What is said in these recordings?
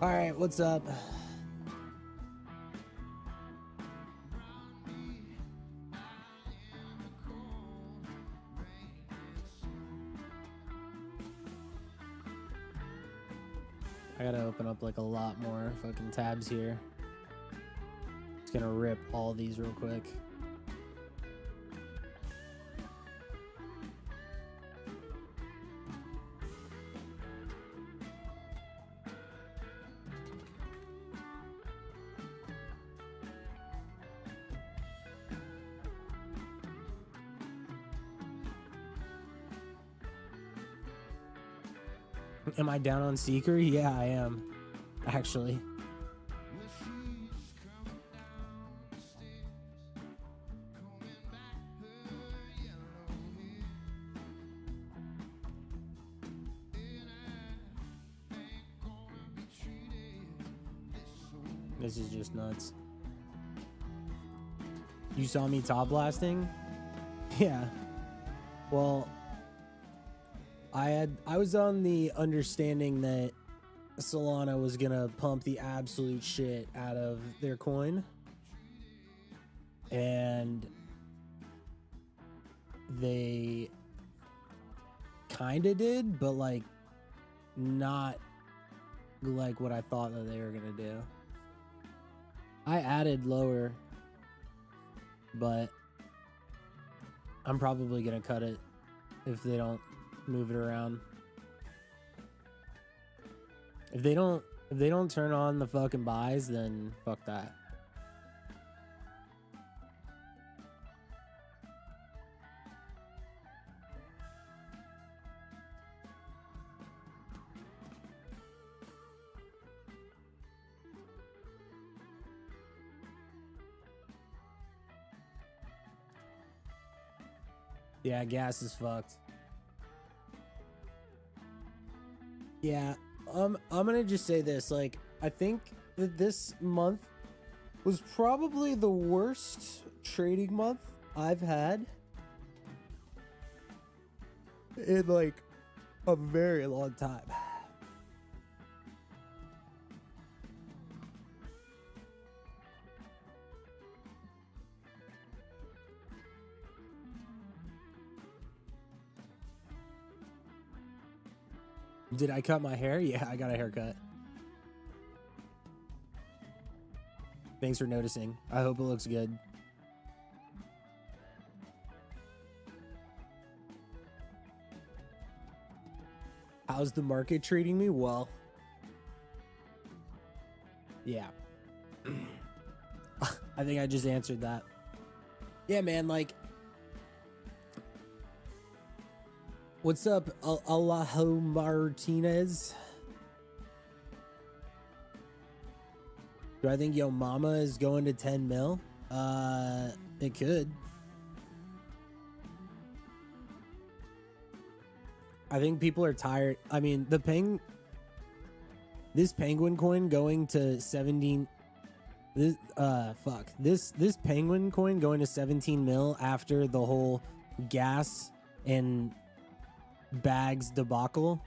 All right, what's up? I gotta open up like a lot more fucking tabs here. It's gonna rip all these real quick. Am I down on Seeker? Yeah, I am. Actually. This is just nuts. You saw me top blasting? Yeah. Well, I was on the understanding that Solana was gonna pump the absolute shit out of their coin, and they kind of did, but like not like what I thought that they were gonna do. I added lower, but I'm probably gonna cut it if they don't move it around. If they don't turn on the fucking buys, then fuck that. Yeah, gas is fucked. Yeah, I'm gonna just say this. Like, I think that this month was probably the worst trading month I've had in like a very long time. Did I cut my hair? Yeah, I got a haircut. Thanks for noticing. I hope it looks good. How's the market treating me? Well, yeah. I think I just answered that. Yeah, man, like, what's up, Alajo Martinez? Do I think Yo Mama is going to 10 mil? It could. I think people are tired. I mean, this penguin coin going to 17. This penguin coin going to 17 mil after the whole gas and bags debacle,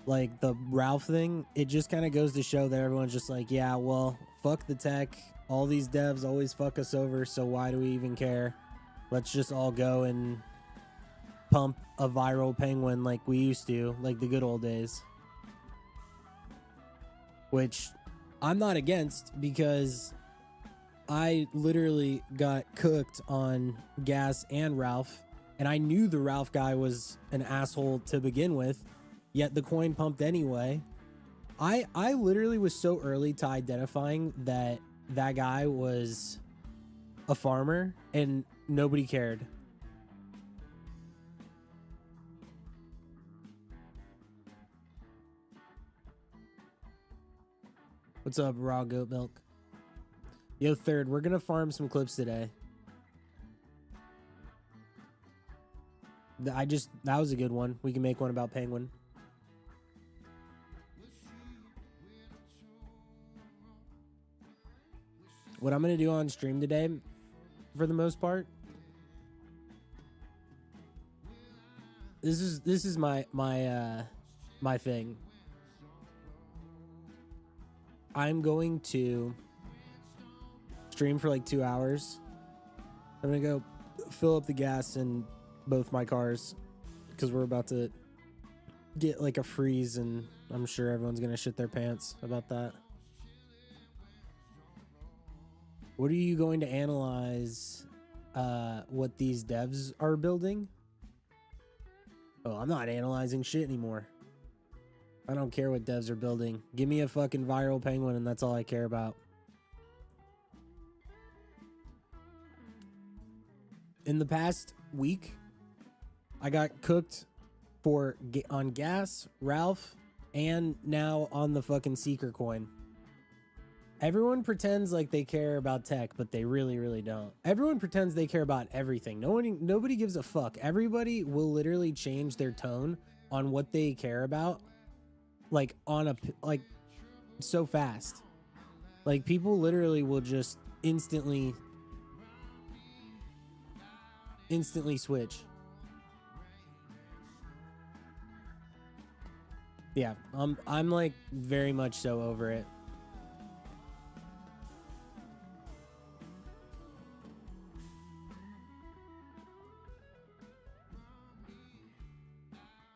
like the Ralph thing. It just kind of goes to show that everyone's just like, yeah, well, fuck the tech. All these devs always fuck us over, so why do we even care? Let's just all go and pump a viral penguin like we used to, like the good old days. Which I'm not against, because I literally got cooked on gas and Ralph, and I knew the Ralph guy was an asshole to begin with, yet the coin pumped anyway. I literally was so early to identifying that that guy was a farmer and nobody cared. What's up, raw goat milk? Yo, third, we're gonna farm some clips today. That was a good one. We can make one about penguin. What I'm gonna do on stream today, for the most part, this is my thing. I'm going to stream for like 2 hours. I'm gonna go fill up the gas in both my cars because we're about to get like a freeze, and I'm sure everyone's gonna shit their pants about that. What are you going to analyze? What these devs are building? Oh, I'm not analyzing shit anymore. I don't care what devs are building. Give me a fucking viral penguin and that's all I care about. In the past week, I got cooked on gas, Ralph, and now on the fucking Seeker coin. Everyone pretends like they care about tech, but they really, really don't. Everyone pretends they care about everything. Nobody gives a fuck. Everybody will literally change their tone on what they care about, like so fast. Like people literally will just instantly switch. Yeah, I'm like very much so over it.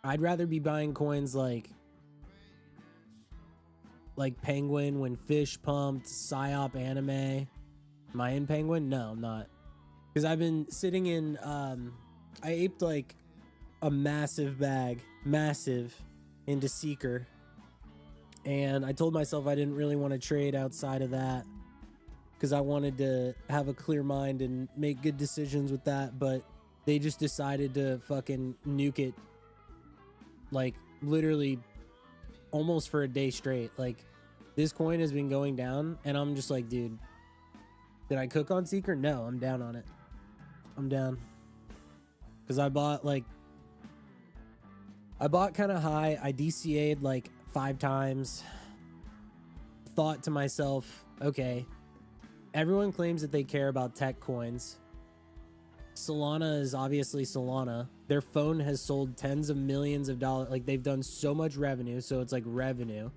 I'd rather be buying coins like Penguin when Fish pumped, Psyop Anime. Am I in Penguin? No, I'm not. Because I've been sitting in, I aped like a massive bag, into Seeker. And I told myself I didn't really want to trade outside of that because I wanted to have a clear mind and make good decisions with that. But they just decided to fucking nuke it, like literally almost for a day straight. Like this coin has been going down and I'm just like, dude, did I cook on Seeker? No, I'm down on it. I'm down. Because I bought kind of high. I DCA'd like 5 times. Thought to myself, okay, everyone claims that they care about tech coins. Solana is obviously Solana. Their phone has sold tens of millions of dollars. Like they've done so much revenue. So it's like revenue.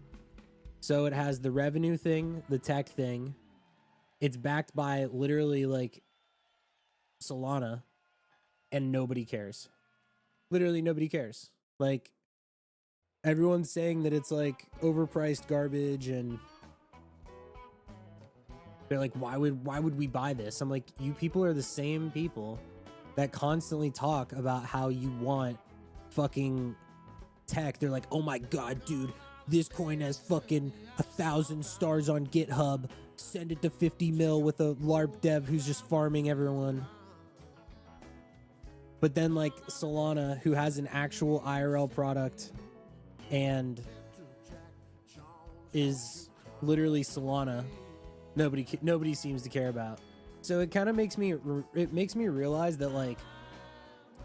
So it has the revenue thing, the tech thing. It's backed by literally like Solana, and nobody cares. Literally nobody cares. Like everyone's saying that it's like overpriced garbage, and they're like, why would we buy this? I'm like, you people are the same people that constantly talk about how you want fucking tech. They're like, oh my god, dude, this coin has fucking 1,000 stars on GitHub. Send it to 50 mil with a LARP dev who's just farming everyone. But then like Solana, who has an actual IRL product and is literally Solana, nobody seems to care about. So it kind of makes me realize that like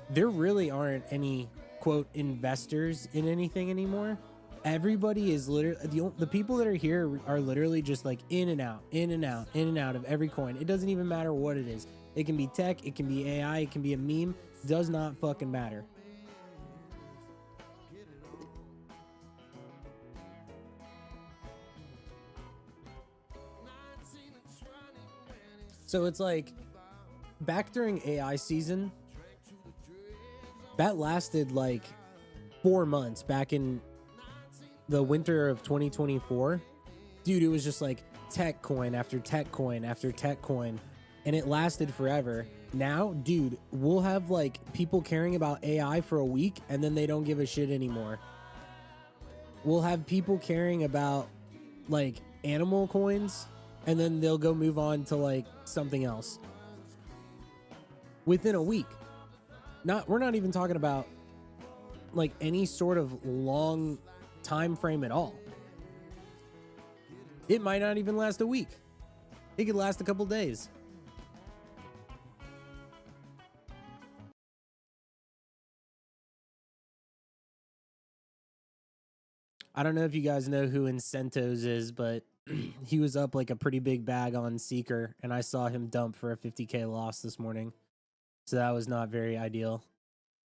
there really aren't any quote investors in anything anymore. Everybody is literally the people that are here are literally just like in and out of every coin. It doesn't even matter what it is. It can be tech, it can be AI, it can be a meme. Does not fucking matter. So it's like back during AI season, that lasted like 4 months back in the winter of 2024. Dude, it was just like tech coin after tech coin after tech coin, and it lasted forever. Now, dude, we'll have like people caring about AI for a week and then they don't give a shit anymore. We'll have people caring about like animal coins and then they'll go move on to like something else within a week. We're not even talking about like any sort of long time frame at all. It might not even last a week. It could last a couple days. I don't know if you guys know who Incentos is, but he was up like a pretty big bag on Seeker, and I saw him dump for a 50K loss this morning. So that was not very ideal.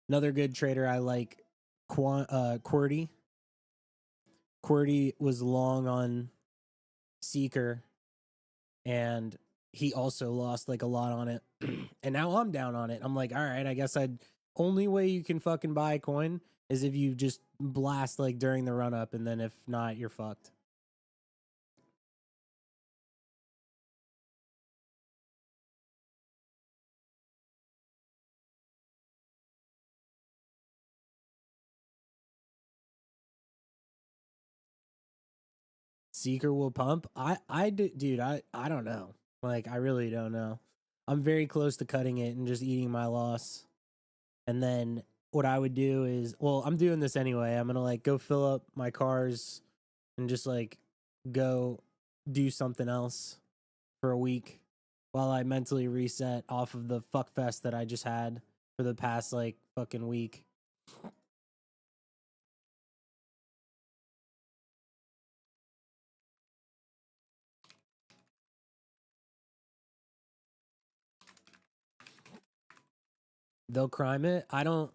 Another good trader I like, QWERTY. QWERTY was long on Seeker, and he also lost like a lot on it. And now I'm down on it. I'm like, all right, I guess I'd only way you can fucking buy a coin is if you just blast like during the run up, and then if not, you're fucked. Seeker will pump. Dude, I don't know. Like, I really don't know. I'm very close to cutting it and just eating my loss. And then what I would do is, well, I'm doing this anyway. I'm gonna like go fill up my cars and just like go do something else for a week while I mentally reset off of the fuck fest that I just had for the past like fucking week. They'll crime it. I don't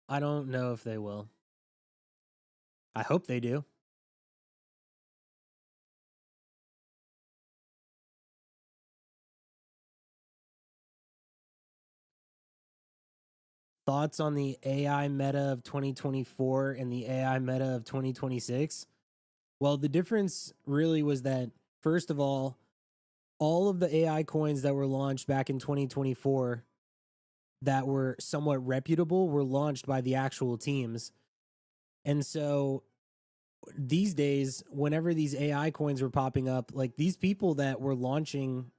know if they will. I hope they do. Thoughts on the AI meta of 2024 and the AI meta of 2026? Well, the difference really was that, first of all of the AI coins that were launched back in 2024 that were somewhat reputable were launched by the actual teams. And so these days, whenever these AI coins were popping up, like these people that were launching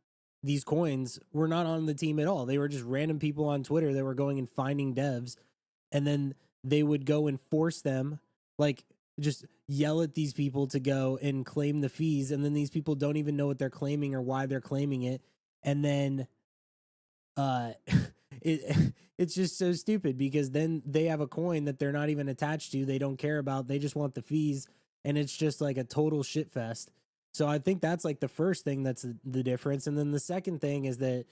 these coins were not on the team at all. They were just random people on Twitter that were going and finding devs, and then they would go and force them, like just yell at these people to go and claim the fees, and then these people don't even know what they're claiming or why they're claiming it. And then uh it's just so stupid because then they have a coin that they're not even attached to, they don't care about, they just want the fees, and it's just like a total shit fest. So I think that's like the first thing that's the difference. And then the second thing is that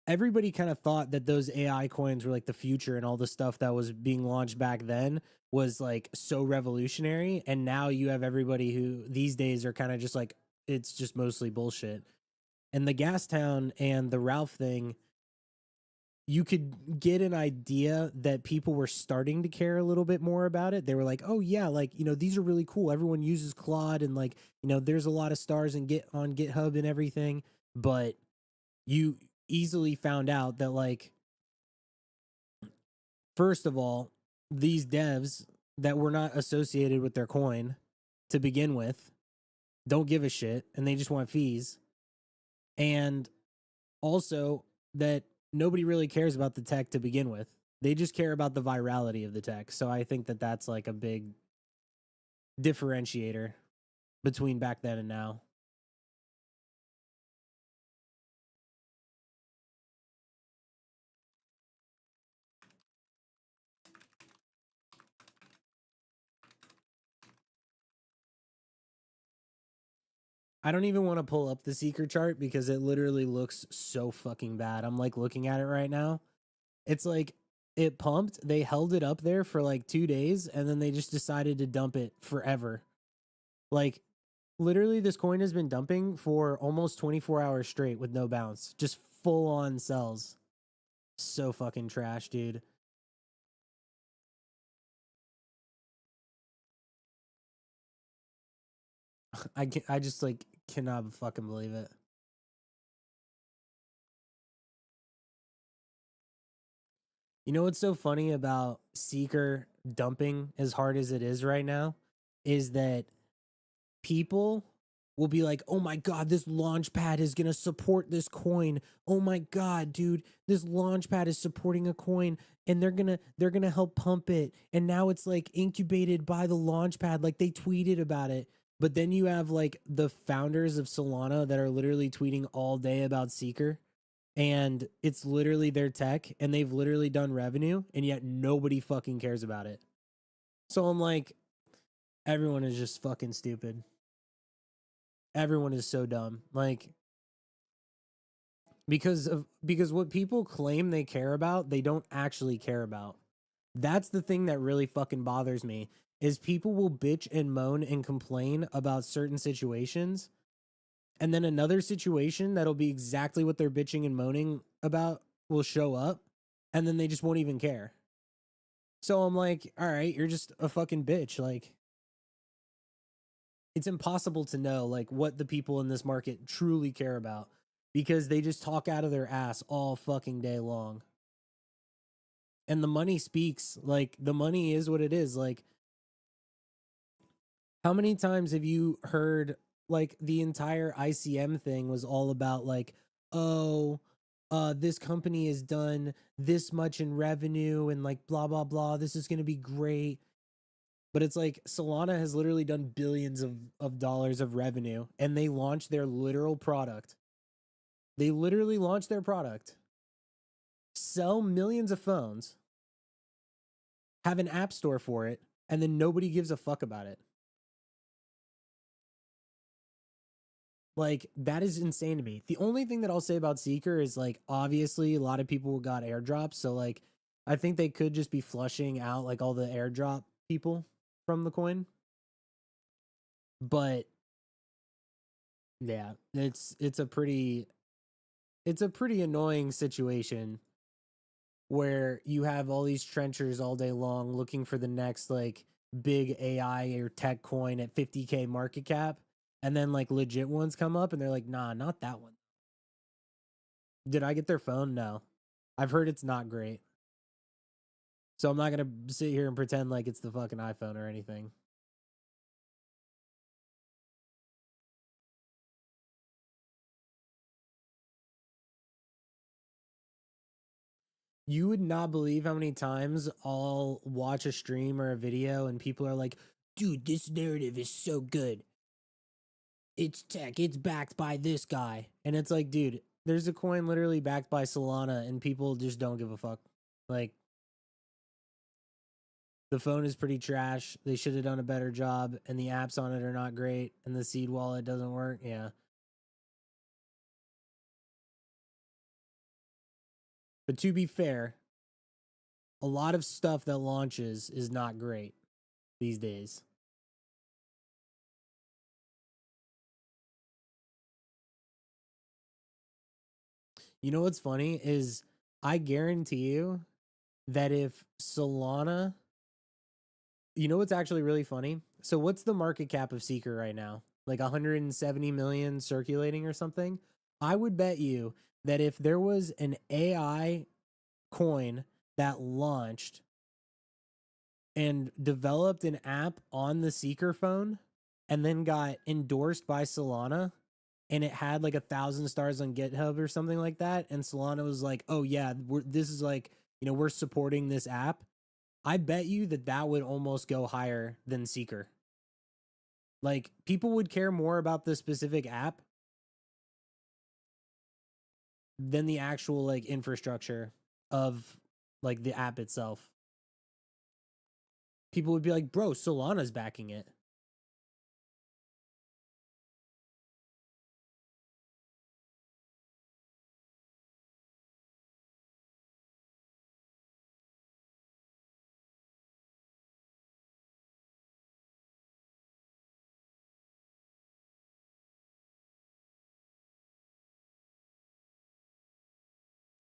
everybody kind of thought that those AI coins were like the future, and all the stuff that was being launched back then was like so revolutionary. And now you have everybody who these days are kind of just like, it's just mostly bullshit. And the Gastown and the Ralph thing, you could get an idea that people were starting to care a little bit more about it. They were like, "Oh yeah, like, these are really cool. Everyone uses Claude, and like, there's a lot of stars and get on GitHub and everything." But you easily found out that, like, first of all, these devs that were not associated with their coin to begin with don't give a shit, and they just want fees. And also that nobody really cares about the tech to begin with. They just care about the virality of the tech. So I think that that's like a big differentiator between back then and now. I don't even want to pull up the Seeker chart because it literally looks so fucking bad. I'm like looking at it right now. It's like it pumped, they held it up there for like 2 days, and then they just decided to dump it forever. Like, literally, this coin has been dumping for almost 24 hours straight with no bounce. Just full on sells. So fucking trash, dude. I just like cannot fucking believe it. You know what's so funny about Seeker dumping as hard as it is right now is that people will be like, "Oh my god, this launch pad is going to support this coin. Oh my god, dude, this launch pad is supporting a coin, and they're going to help pump it. And now it's like incubated by the launch pad, like they tweeted about it." But then you have like the founders of Solana that are literally tweeting all day about Seeker, and it's literally their tech, and they've literally done revenue, and yet nobody fucking cares about it. So I'm like, everyone is just fucking stupid. Everyone is so dumb. Like, because what people claim they care about, they don't actually care about. That's the thing that really fucking bothers me, is people will bitch and moan and complain about certain situations, And then another situation that'll be exactly what they're bitching and moaning about will show up, and then they just won't even care. So I'm like, all right, you're just a fucking bitch. Like, it's impossible to know like what the people in this market truly care about because they just talk out of their ass all fucking day long. And the money speaks. Like, the money is what it is. Like, how many times have you heard like the entire ICM thing was all about like, oh, this company has done this much in revenue and like blah blah blah. This is gonna be great. But it's like Solana has literally done billions of dollars of revenue and they launched their literal product. They literally launched their product, sell millions of phones, have an app store for it, and then nobody gives a fuck about it. Like, that is insane to me. The only thing that I'll say about Seeker is like, obviously, a lot of people got airdrops. So, like, I think they could just be flushing out like all the airdrop people from the coin. But yeah, it's a pretty annoying situation where you have all these trenchers all day long looking for the next like big AI or tech coin at 50K market cap, and then like legit ones come up and they're like, nah, not that one. Did I get their phone? No. I've heard it's not great. So I'm not gonna sit here and pretend like it's the fucking iPhone or anything. You would not believe how many times I'll watch a stream or a video and people are like, dude, this narrative is so good. It's tech, it's backed by this guy. And it's like, dude, there's a coin literally backed by Solana and people just don't give a fuck. Like, the phone is pretty trash. They should have done a better job, and the apps on it are not great, and the seed wallet doesn't work. Yeah. But to be fair, a lot of stuff that launches is not great these days. You know what's funny is I guarantee you that if Solana, you know what's actually really funny? So what's the market cap of Seeker right now? Like 170 million circulating or something? I would bet you that if there was an AI coin that launched and developed an app on the Seeker phone and then got endorsed by Solana and it had like 1,000 stars on GitHub or something like that, and Solana was like, "Oh yeah, this is like, you know, we're supporting this app." I bet you that that would almost go higher than Seeker. Like, people would care more about the specific app than the actual like infrastructure of like the app itself. People would be like, "Bro, Solana's backing it."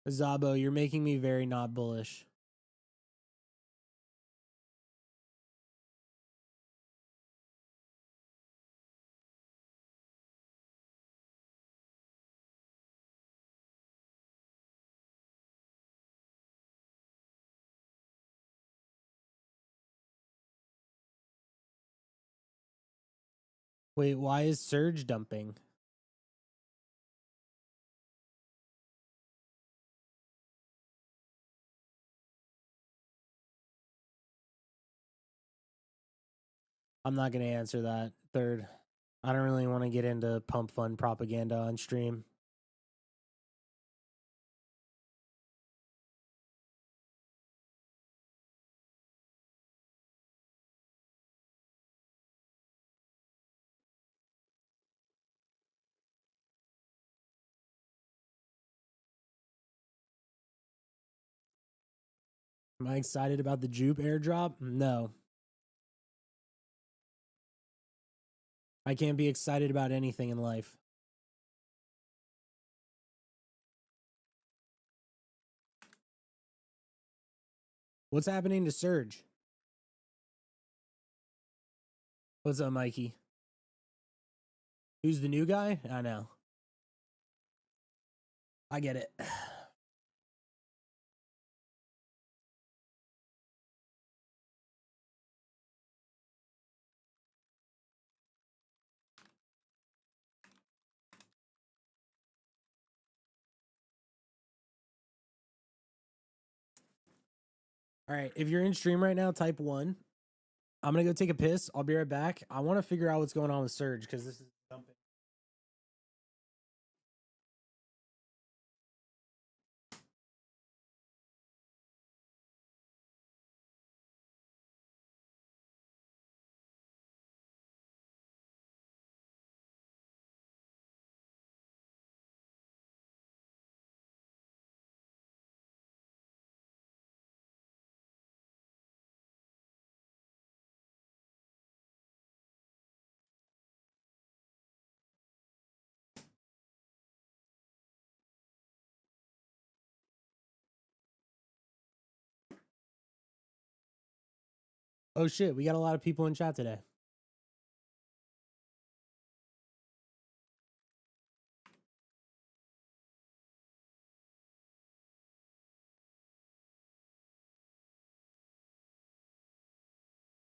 Zabo, you're making me very not bullish. Wait, why is Surge dumping? I'm not going to answer that. Third, I don't really want to get into pump fund propaganda on stream. Am I excited about the Jupe airdrop? No. I can't be excited about anything in life. What's happening to Surge? What's up, Mikey? Who's the new guy? I know. I get it. All right, if you're in stream right now, type 1. I'm gonna go take a piss. I'll be right back. I want to figure out what's going on with Surge because this is dumping. Oh shit, we got a lot of people in chat today.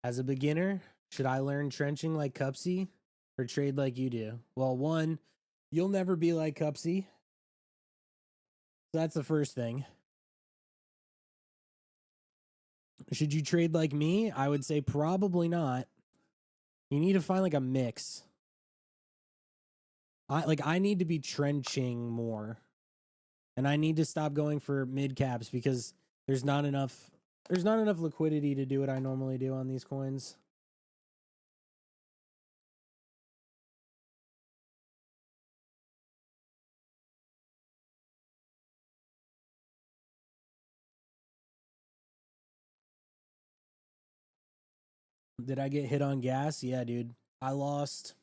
As a beginner, should I learn trenching like Cupsy or trade like you do? Well, one, you'll never be like Cupsy. So that's the first thing. Should you trade like me? I would say probably not. You need to find like a mix. I need to be trenching more. And I need to stop going for mid caps because there's not enough liquidity to do what I normally do on these coins. Did I get hit on gas? Yeah, dude. I lost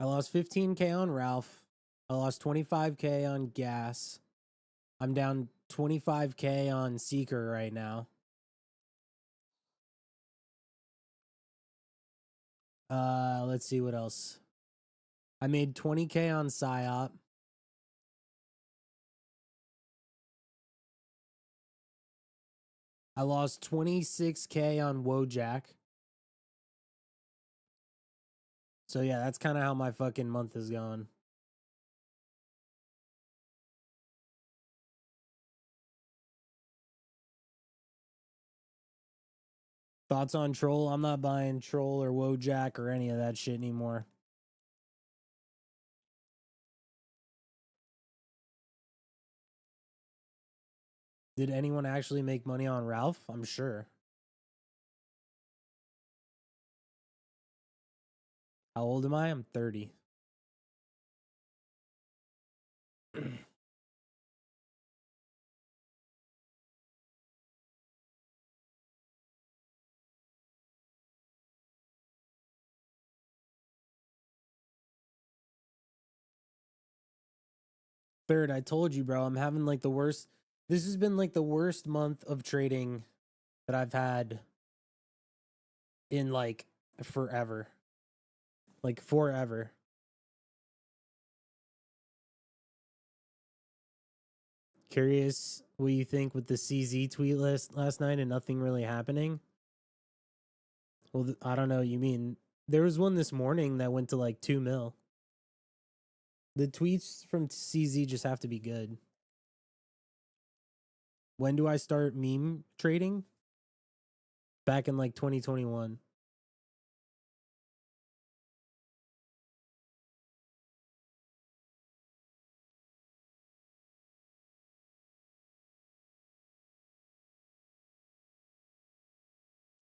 15K on Ralph. I lost 25K on gas. I'm down 25K on Seeker right now. Let's see what else. I made 20K on PSYOP. I lost 26K on Wojak. So yeah, that's kind of how my fucking month is going. Thoughts on Troll? I'm not buying Troll or Wojak or any of that shit anymore. Did anyone actually make money on Ralph? I'm sure. How old am I? I'm 30. Third, I told you, bro, I'm having like the worst. This has been like the worst month of trading that I've had in like forever. Like forever. Curious what you think with the CZ tweet last night and nothing really happening. Well, I don't know. You mean there was one this morning that went to like 2 mil. The tweets from CZ just have to be good. When do I start meme trading? Back in like 2021.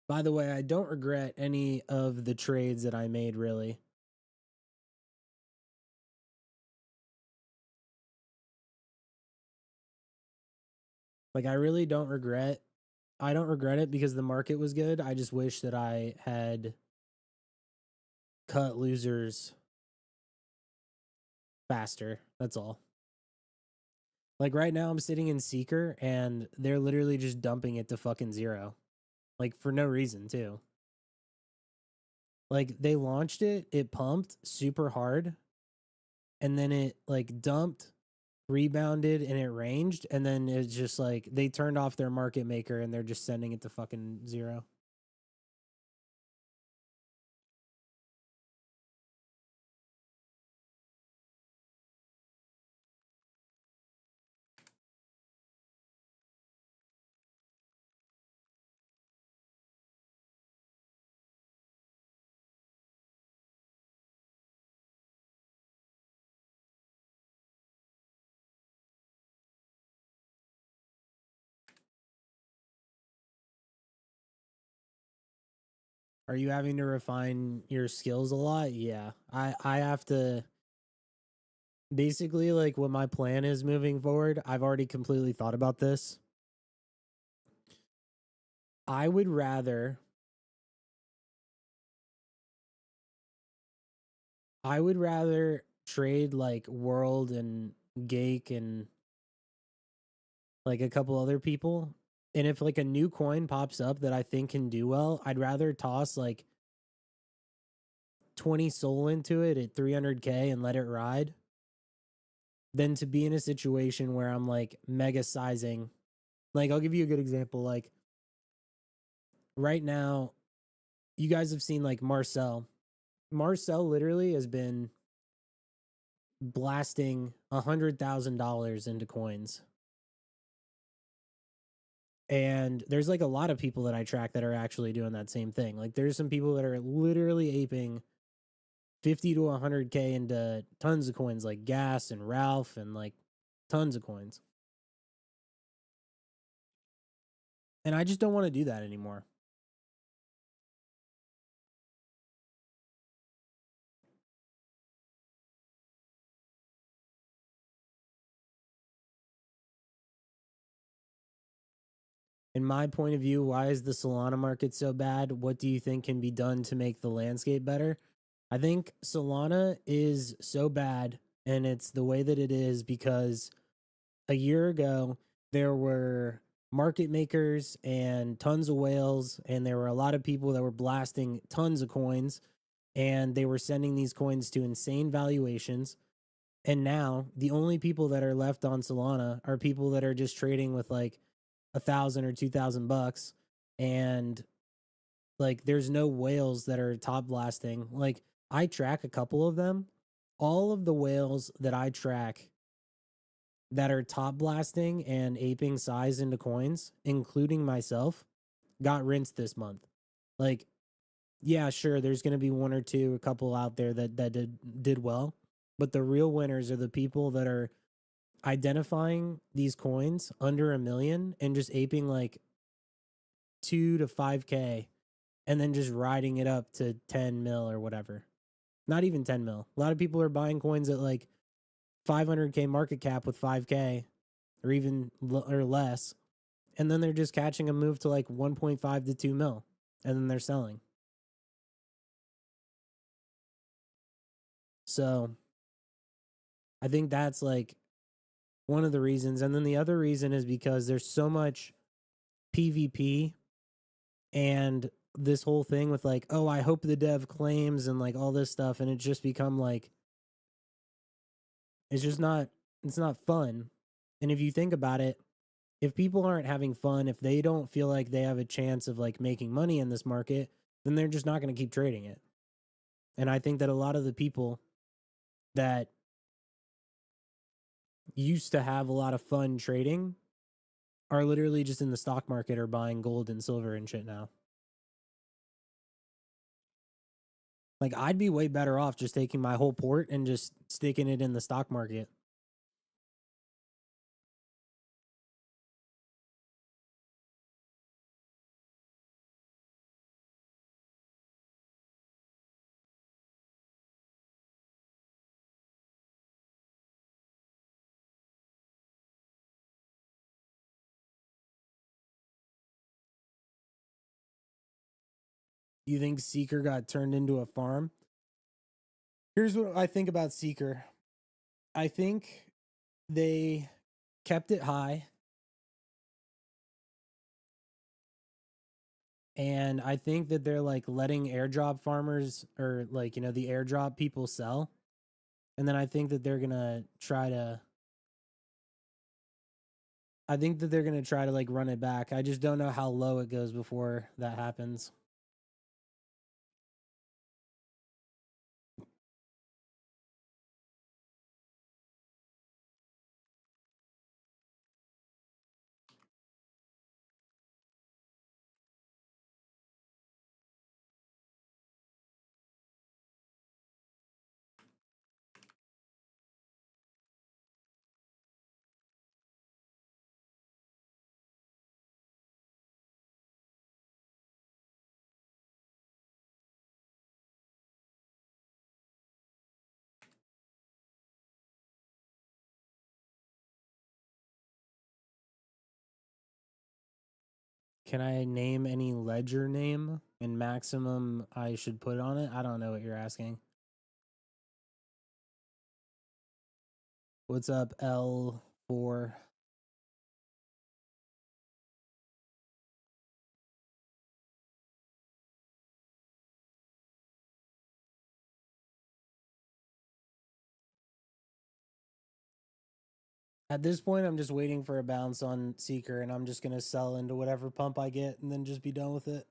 By the way, I don't regret any of the trades that I made, really. Like, I really don't regret. I don't regret it because the market was good. I just wish that I had cut losers faster. That's all. Like right now, I'm sitting in Seeker and they're literally just dumping it to fucking zero, like for no reason too. Like they launched it, it pumped super hard, and then it like dumped, rebounded, and it ranged, and then it's just like they turned off their market maker and they're just sending it to fucking zero. Are you having to refine your skills a lot? Yeah. I have to basically like what my plan is moving forward. I've already completely thought about this. I would rather trade like World and Gake and like a couple other people. And if like a new coin pops up that I think can do well, I'd rather toss like 20 SOL into it at 300K and let it ride than to be in a situation where I'm like mega sizing. Like, I'll give you a good example. Like, right now, you guys have seen like Marcel. Marcel literally has been blasting $100,000 into coins. And there's like a lot of people that I track that are actually doing that same thing. Like, there's some people that are literally aping 50 to 100K into tons of coins like Gas and Ralph and like tons of coins. And I just don't want to do that anymore. In my point of view, why is the Solana market so bad? What do you think can be done to make the landscape better? I think Solana is so bad and it's the way that it is because a year ago there were market makers and tons of whales, and there were a lot of people that were blasting tons of coins, and they were sending these coins to insane valuations. And now the only people that are left on Solana are people that are just trading with like 1,000 or 2,000 bucks, and like there's no whales that are top blasting. Like, I track a couple of them. All of the whales that I track that are top blasting and aping size into coins, including myself, got rinsed this month. Like, yeah, sure, there's going to be one or two, a couple out there that did well, but the real winners are the people that are identifying these coins under a million and just aping like 2 to 5K and then just riding it up to 10 mil or whatever. Not even 10 mil. A lot of people are buying coins at like 500K market cap with 5K or even or less. And then they're just catching a move to like 1.5 to 2 mil. And then they're selling. So I think that's like one of the reasons. And then the other reason is because there's so much PvP and this whole thing with like, oh, I hope the dev claims and like all this stuff. And it's just become like, it's just not, it's not fun. And if you think about it, if people aren't having fun, if they don't feel like they have a chance of like making money in this market, then they're just not going to keep trading it. And I think that a lot of the people that used to have a lot of fun trading are literally just in the stock market or buying gold and silver and shit now. Like, I'd be way better off just taking my whole port and just sticking it in the stock market. You think Seeker got turned into a farm? Here's what I think about Seeker. I think they kept it high. And I think that they're like letting airdrop farmers or like, you know, the airdrop people sell. And then I think that they're going to try to like run it back. I just don't know how low it goes before that happens. Can I name any ledger name and maximum I should put on it? I don't know what you're asking. What's up, L4? At this point, I'm just waiting for a bounce on Seeker, and I'm just going to sell into whatever pump I get and then just be done with it.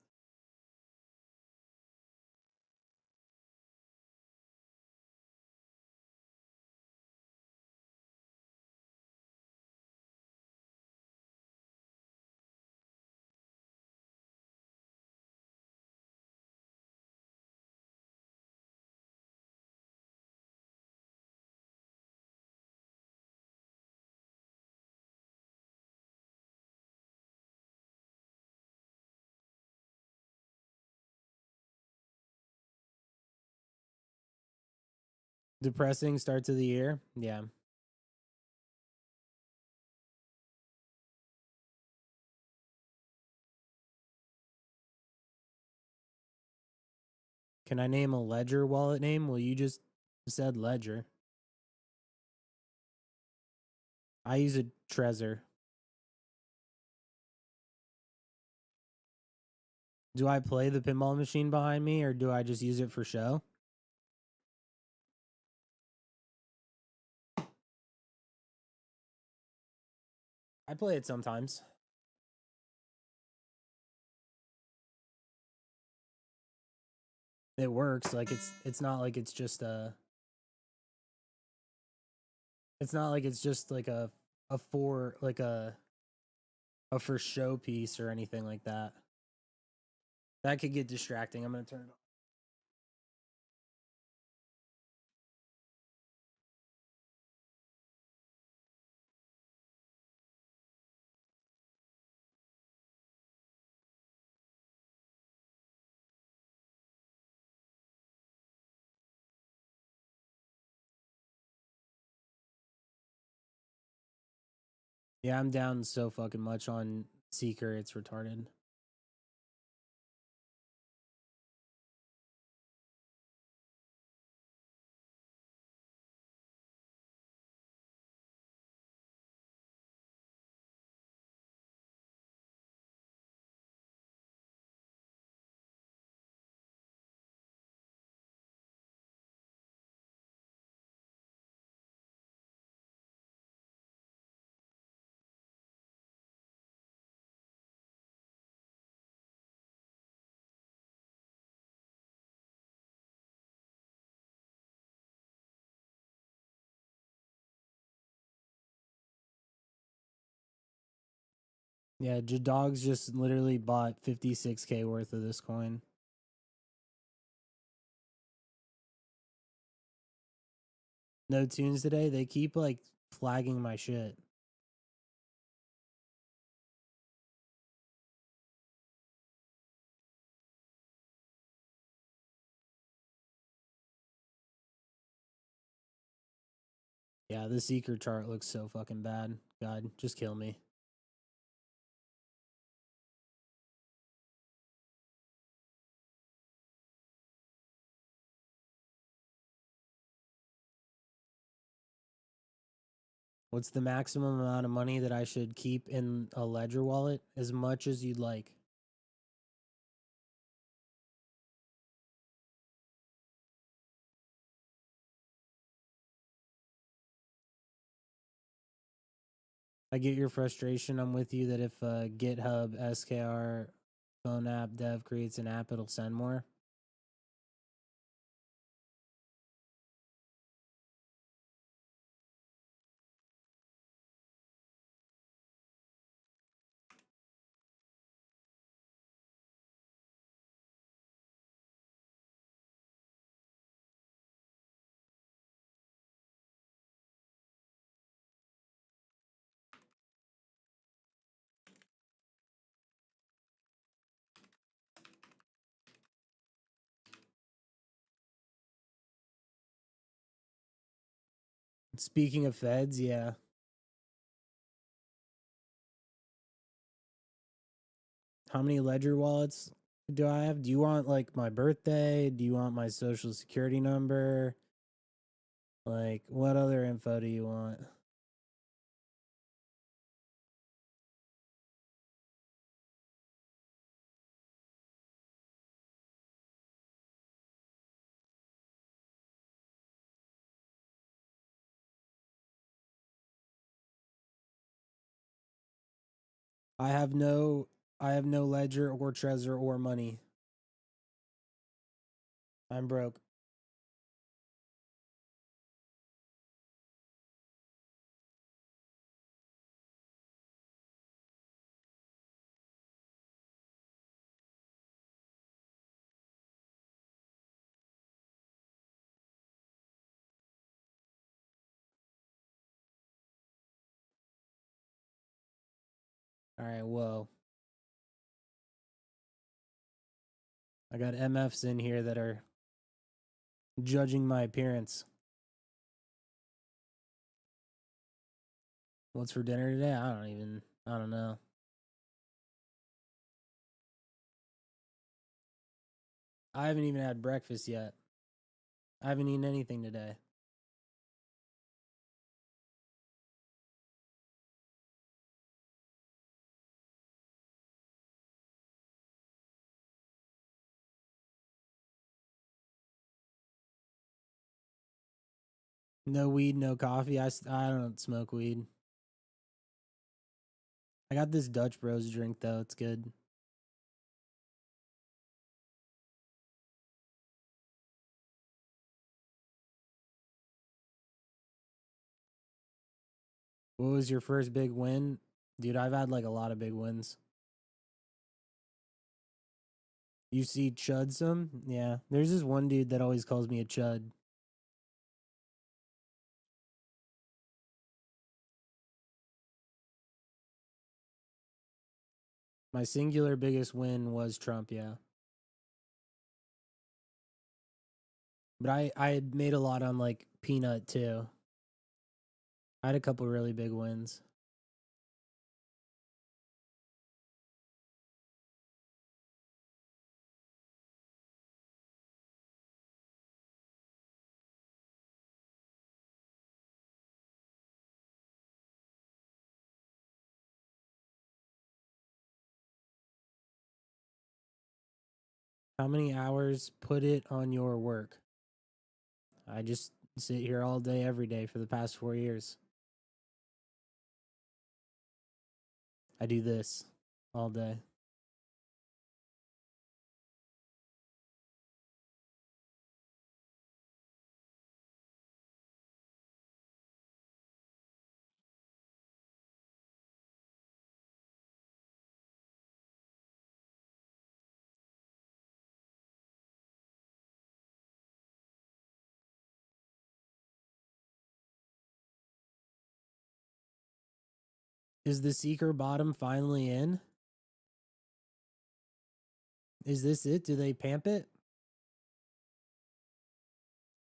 Depressing start to the year. Yeah. Can I name a ledger wallet name? Well, you just said ledger. I use a Trezor. Do I play the pinball machine behind me or do I just use it for show? I play it sometimes. It works. Like it's not like it's just a it's not like it's just like a for like a for show piece or anything like that. That could get distracting. I'm gonna turn it off. Yeah, I'm down so fucking much on Seeker. It's retarded. Yeah, Dogs just literally bought 56K worth of this coin. No tunes today. They keep like flagging my shit. Yeah, the Seeker chart looks so fucking bad. God, just kill me. What's the maximum amount of money that I should keep in a Ledger wallet? As much as you'd like. I get your frustration. I'm with you that if GitHub SKR phone app dev creates an app, it'll send more. Speaking of feds, yeah. How many Ledger wallets do I have? Do you want like my birthday? Do you want my social security number? Like, what other info do you want? I have no Ledger or Trezor or money. I'm broke. All right, whoa. I got MFs in here that are judging my appearance. What's for dinner today? I don't know. I haven't even had breakfast yet. I haven't eaten anything today. No weed, no coffee. I don't smoke weed. I got this Dutch Bros drink though. It's good. What was your first big win? Dude, I've had like a lot of big wins. You see Chud some? Yeah. There's this one dude that always calls me a Chud. My singular biggest win was Trump, yeah. But I had made a lot on like Peanut too. I had a couple really big wins. How many hours put it on your work? I just sit here all day, every day for the past 4 years. I do this all day. Is the Seeker bottom finally in? Is this it? Do they pamp it?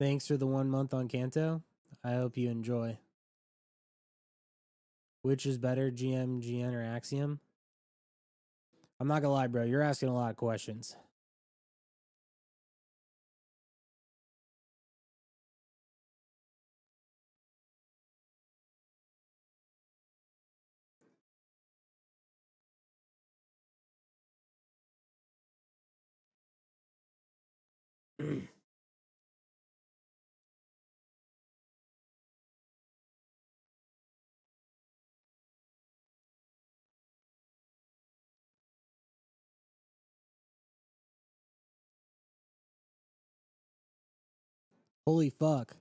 Thanks for the 1 month on Kanto. I hope you enjoy. Which is better, GM, GN, or Axiom? I'm not gonna lie, bro. You're asking a lot of questions. Holy fuck.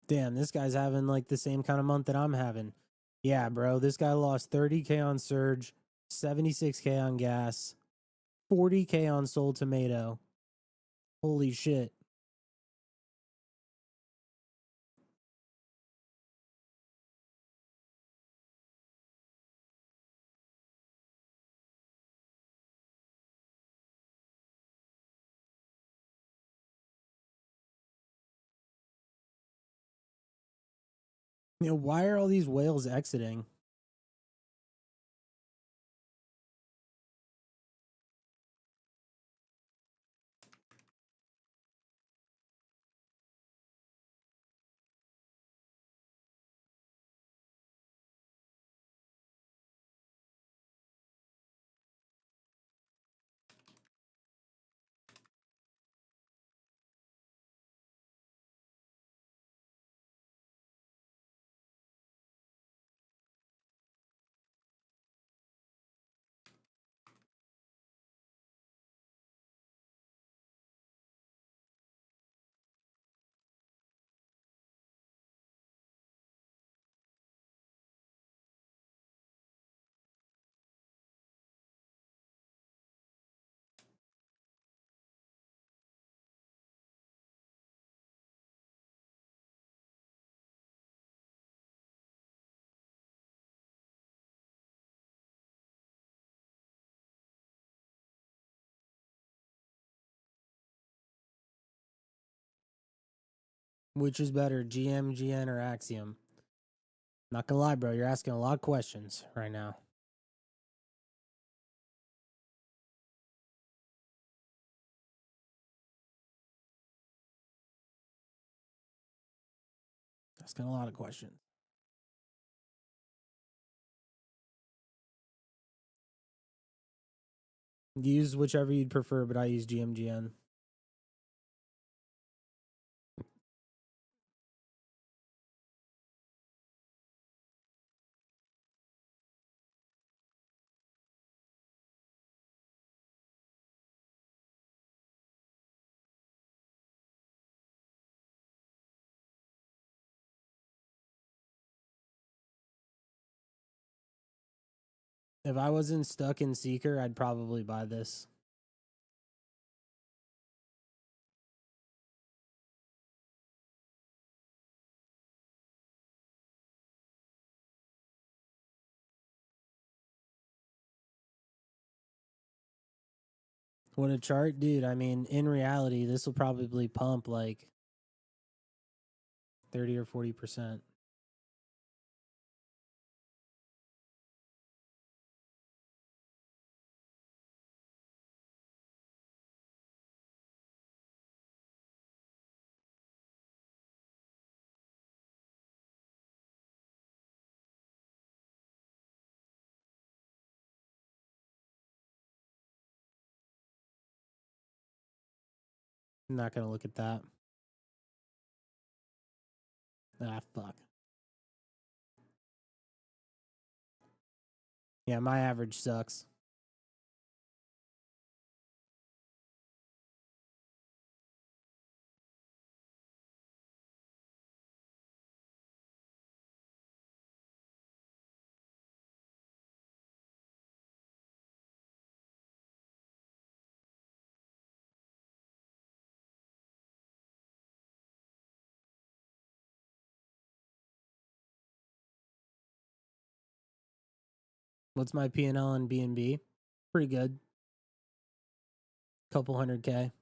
Damn, this guy's having like the same kind of month that I'm having. Yeah, bro. This guy lost 30K on Surge, 76K on gas, 40K on Soul Tomato. Holy shit. You know, why are all these whales exiting? Which is better, GM, GN, or Axiom? Not gonna lie, bro. You're asking a lot of questions right now. Asking a lot of questions. Use whichever you'd prefer, but I use GMGN. If I wasn't stuck in Seeker, I'd probably buy this. When a chart, dude, I mean, in reality, this will probably pump like 30 or 40%. I'm not gonna look at that. Ah, fuck. Yeah, my average sucks. What's my P&L and BNB? Pretty good. Couple 100K.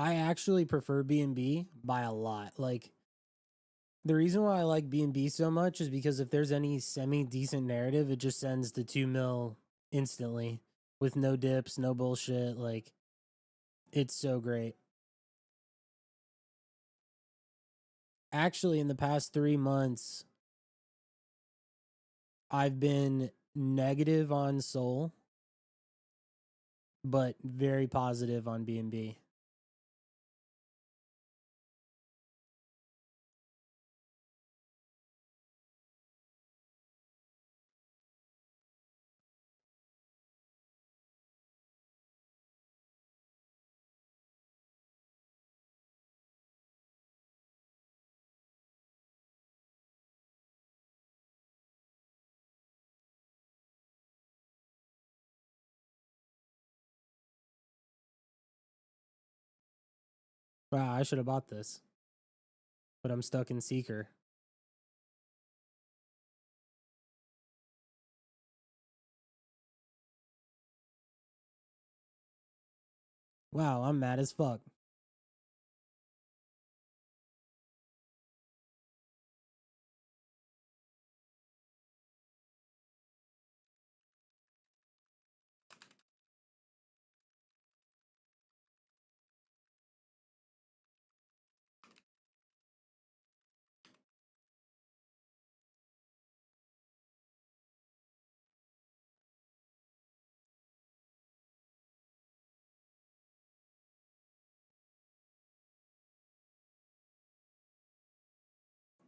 I actually prefer BNB by a lot. Like the reason why I like BNB so much is because if there's any semi decent narrative, it just sends the 2 mil instantly with no dips, no bullshit. Like it's so great. Actually, in the past 3 months, I've been negative on SOL, but very positive on BNB. Wow, I should have bought this, but I'm stuck in Seeker. Wow, I'm mad as fuck.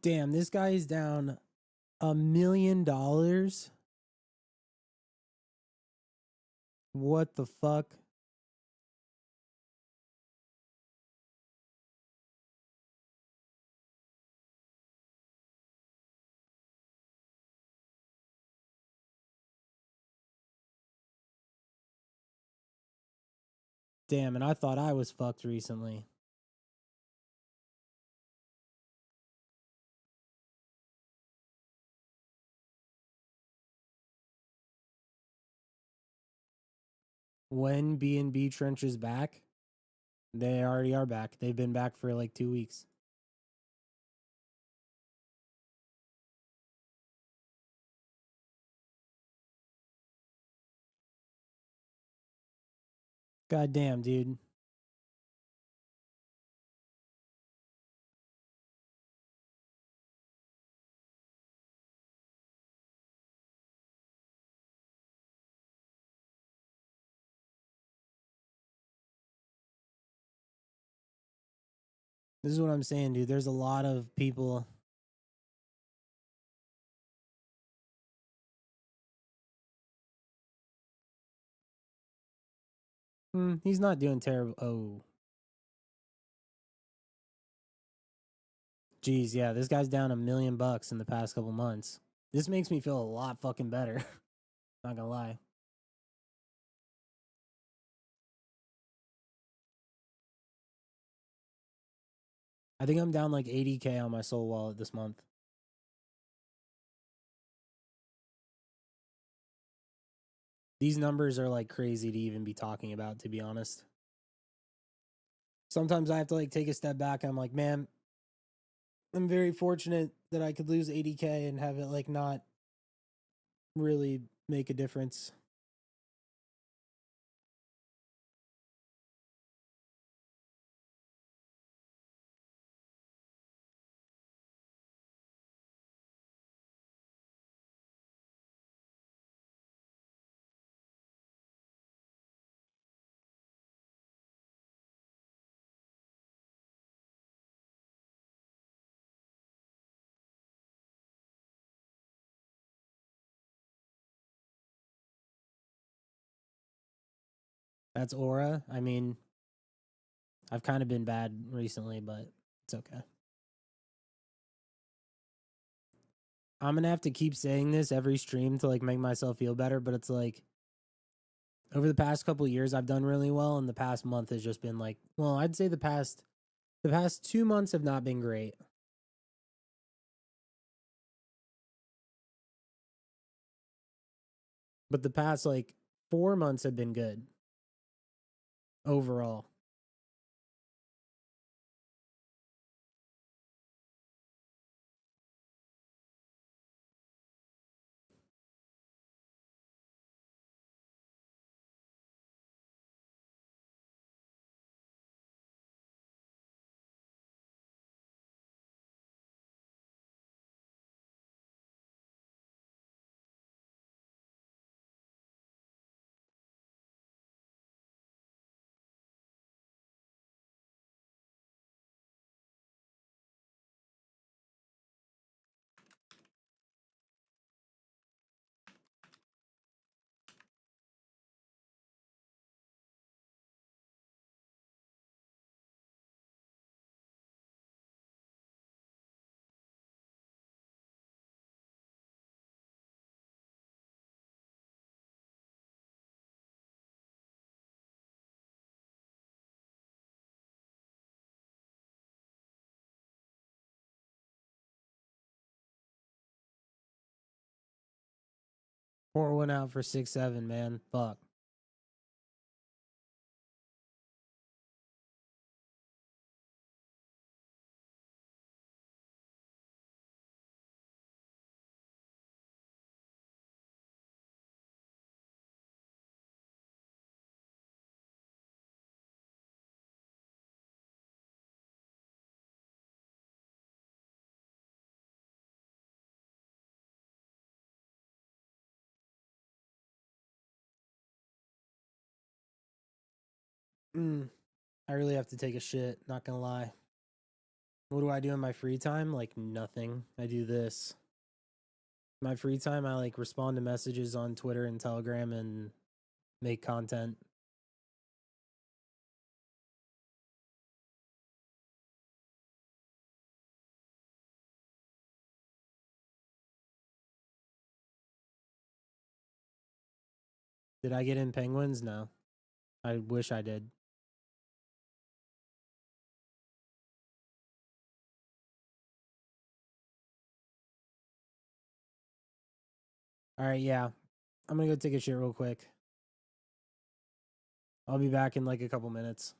Damn, this guy is down $1 million. What the fuck? Damn, and I thought I was fucked recently. When BNB Trench is back, they already are back. They've been back for like 2 weeks. God damn, dude. This is what I'm saying, dude. There's a lot of people. He's not doing terrible. Oh, geez, yeah. This guy's down $1 million in the past couple months. This makes me feel a lot fucking better. Not gonna lie. I think I'm down like 80K on my Soul wallet this month. These numbers are like crazy to even be talking about, to be honest. Sometimes I have to like take a step back and I'm like, man, I'm very fortunate that I could lose 80K and have it like not really make a difference. That's Aura. I mean, I've kind of been bad recently, but it's okay. I'm gonna have to keep saying this every stream to like make myself feel better, but it's like over the past couple years I've done really well, and the past month has just been like, well, I'd say the past 2 months have not been great. But the past like 4 months have been good overall. Pour one out for 6-7, man. Fuck. I really have to take a shit, not gonna lie. What do I do in my free time? Like nothing. I do this. My free time, I like respond to messages on Twitter and Telegram and make content. Did I get in penguins? No. I wish I did. All right, yeah. I'm gonna go take a shit real quick. I'll be back in like a couple minutes.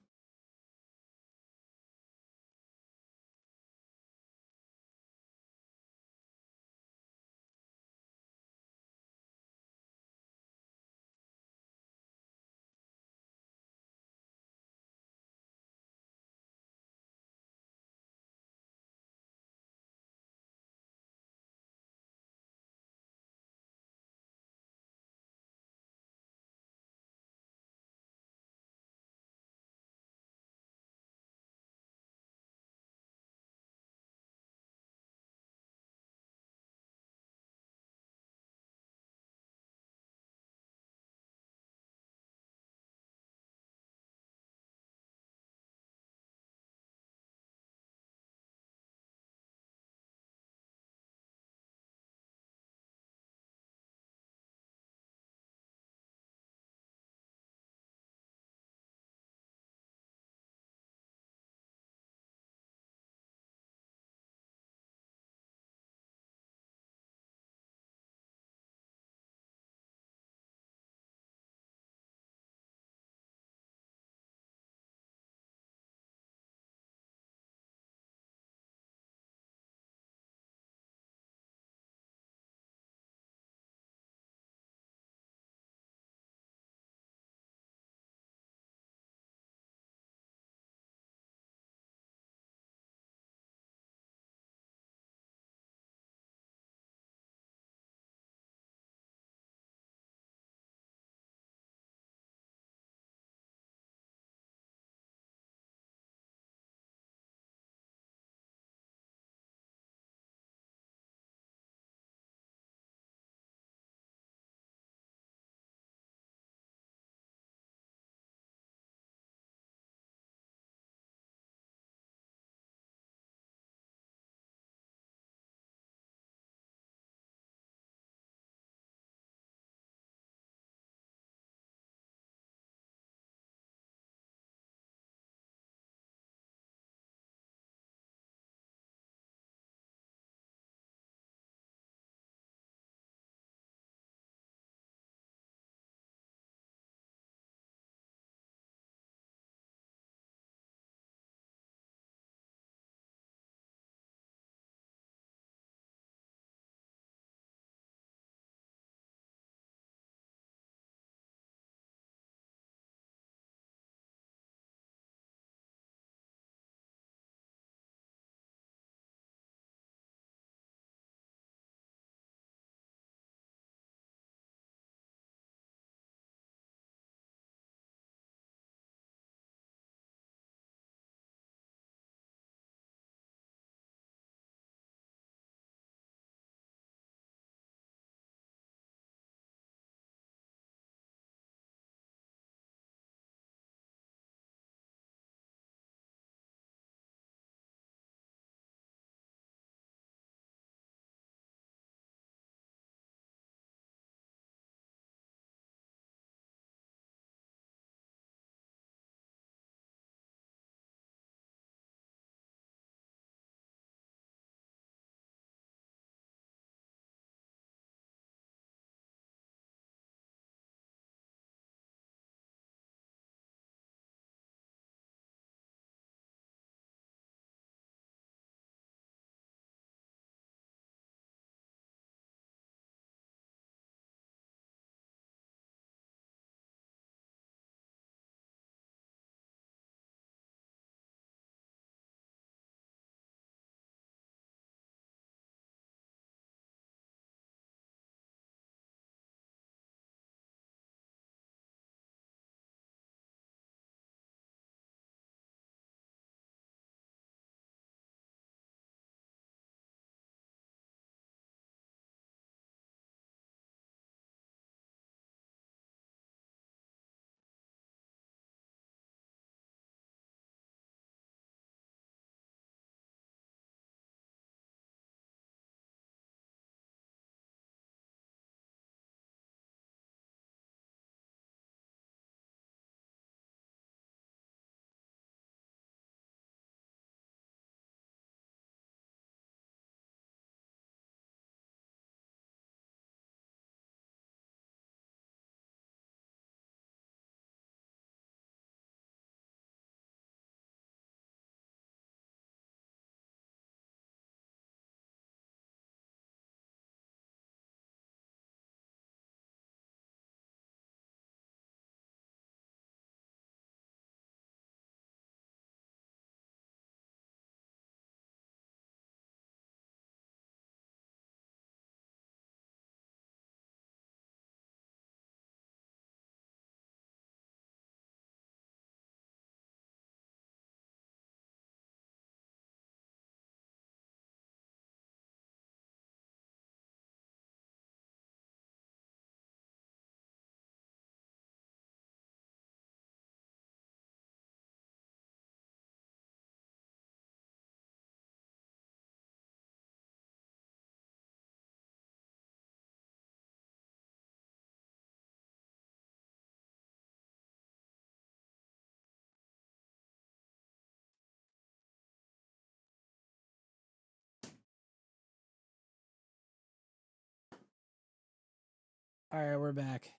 All right, we're back.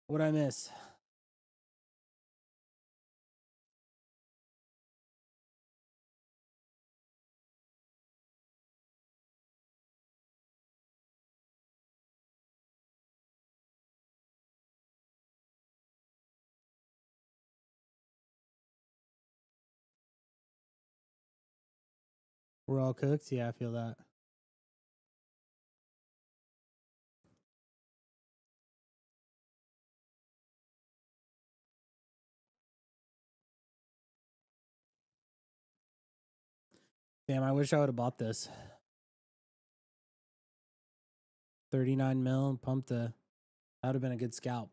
What'd I miss? We're all cooked? Yeah, I feel that. Damn, I wish I would have bought this. 39 mil, pumped a. That would have been a good scalp.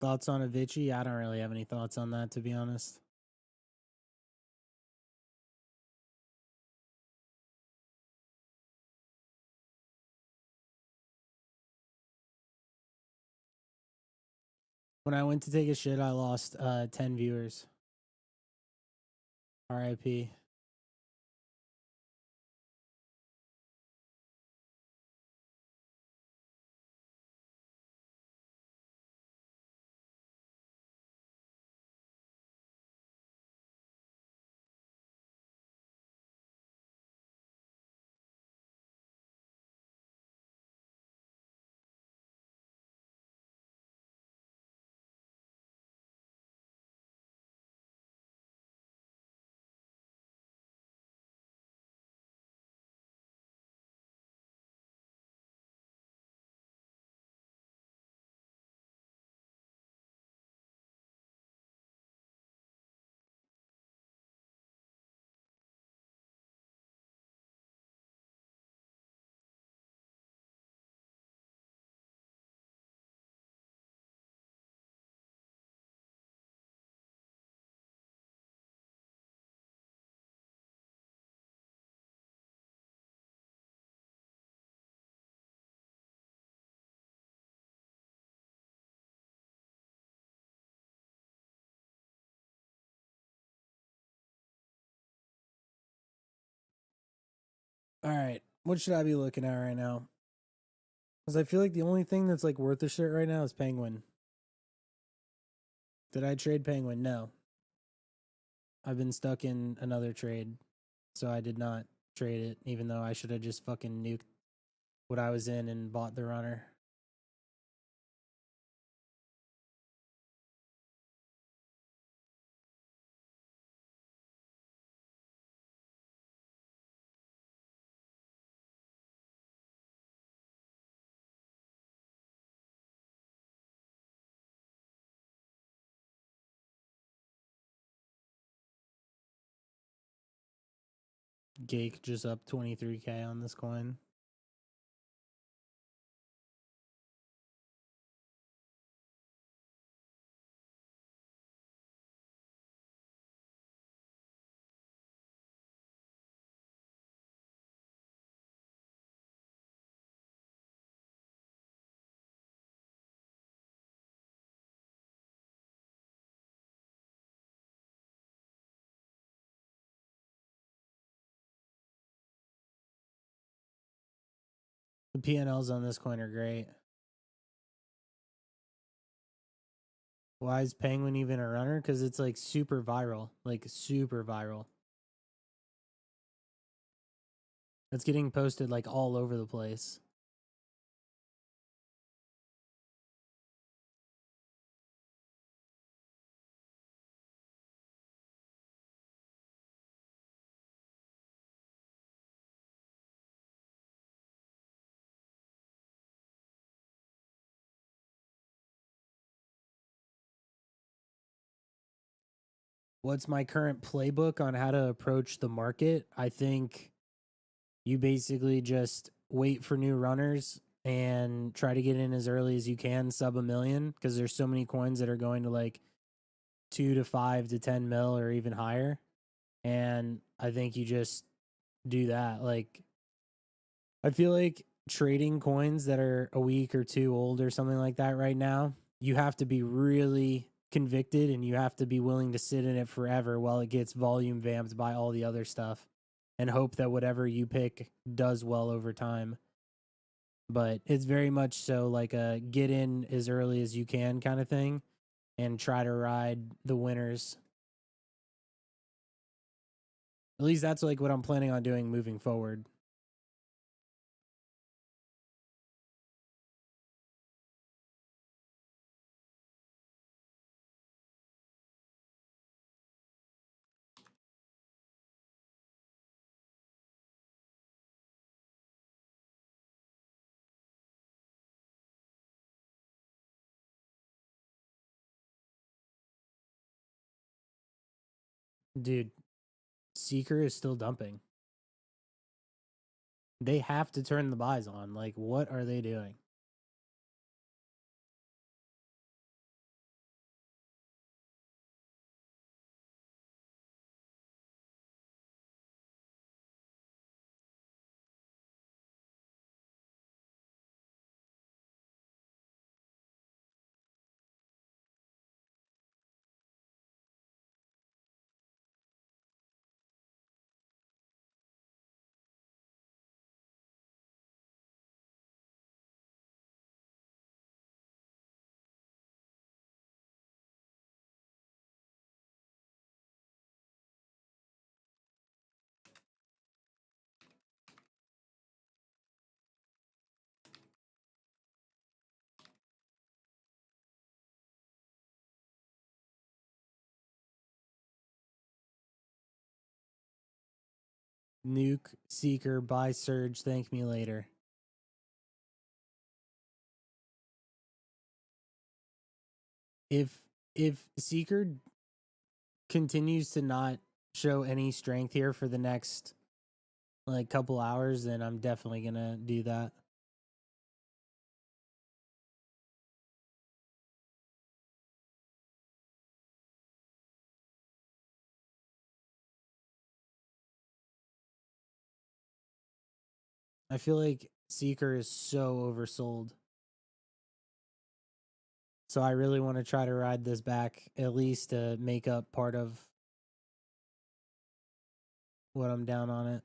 Thoughts on Avicii? I don't really have any thoughts on that, to be honest. When I went to take a shit, I lost 10 viewers. RIP. All right. What should I be looking at right now? Because I feel like the only thing that's like worth a shit right now is Penguin. Did I trade Penguin? No. I've been stuck in another trade. So I did not trade it, even though I should have just fucking nuked what I was in and bought the runner. Gake just up 23K on this coin. The PNLs on this coin are great. Why is Penguin even a runner? Because it's like super viral. Like super viral. It's getting posted like all over the place. What's my current playbook on how to approach the market? I think you basically just wait for new runners and try to get in as early as you can, sub a million, because there's so many coins that are going to like 2 to 5 to 10 mil or even higher. And I think you just do that. Like, I feel like trading coins that are a week or two old or something like that right now, you have to be really convicted and you have to be willing to sit in it forever while it gets volume vamped by all the other stuff and hope that whatever you pick does well over time. But it's very much so like a get in as early as you can kind of thing and try to ride the winners. At least that's like what I'm planning on doing moving forward. Dude, Seeker is still dumping. They have to turn the buys on. Like, what are they doing? Nuke, Seeker, buy Surge, thank me later. If Seeker continues to not show any strength here for the next like couple hours, then I'm definitely gonna do that. I feel like Seeker is so oversold. So I really want to try to ride this back at least to make up part of what I'm down on it.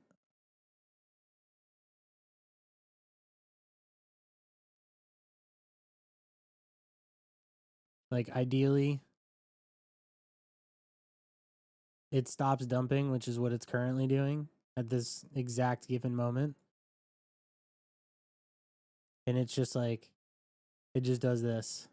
Like ideally it stops dumping, which is what it's currently doing at this exact given moment. And it's just like it just does this.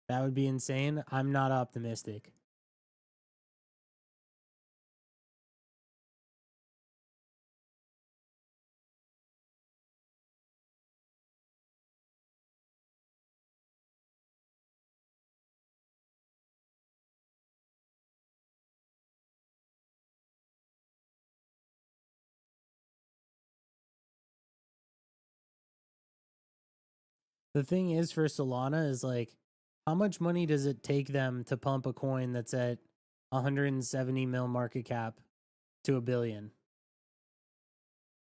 That would be insane. I'm not optimistic. The thing is for Solana is like, how much money does it take them to pump a coin that's at 170 mil market cap to a billion?